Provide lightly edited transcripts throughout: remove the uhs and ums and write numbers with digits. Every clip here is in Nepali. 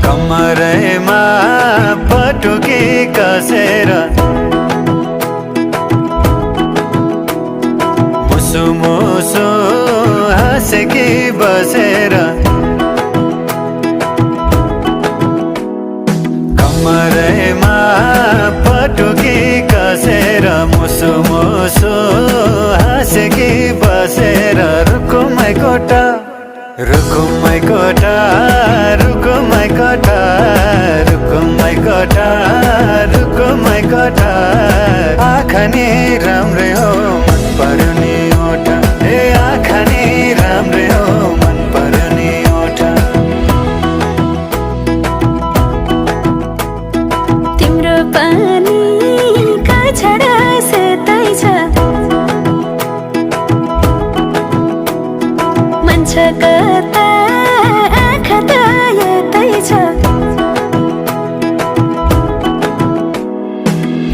कमरैमा पटुकी कसेर मुसु मुसु हाँसेकी बसेर कमरैमा पटुकी कसेर मुसु मुसु हाँसेकी बसेर रुकुमै कोठा रुकुमै कोठा रुकुमै कोठा रुकुमै कोठा रुकुमै कोठा आँखा नि राम्रै हो मन पर्यो नि ओठा ए आँखा नि राम्रै हो मन पर्यो नि ओठा तिम्रो पानी का छडा सेतै छ मन छ कता आँखा त यतै छ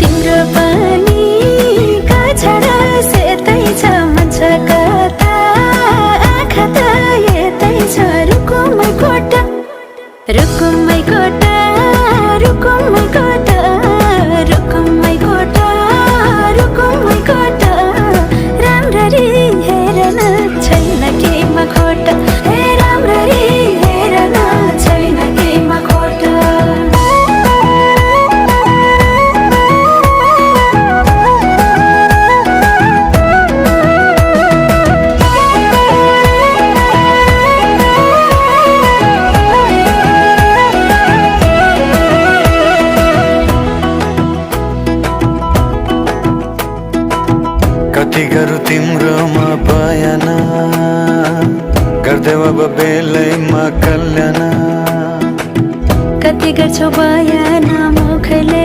तिम्रो पानी का छडा सेतै छ मन छ कता आँखा त यतै छ रुकुमै कोठा रुकुमै कोठा रुकुमै कोठा रुकुमै कोठा रुकुमै कोठा राम्ररी हेर्न छैन केमा खोटा हे राम्ररी हेर्न छैन केमा खोटा कति गरौँ तिम्रोमा बयान गर्दै अब बेलैमा कल्याण कति गर्छौ बयान मुखले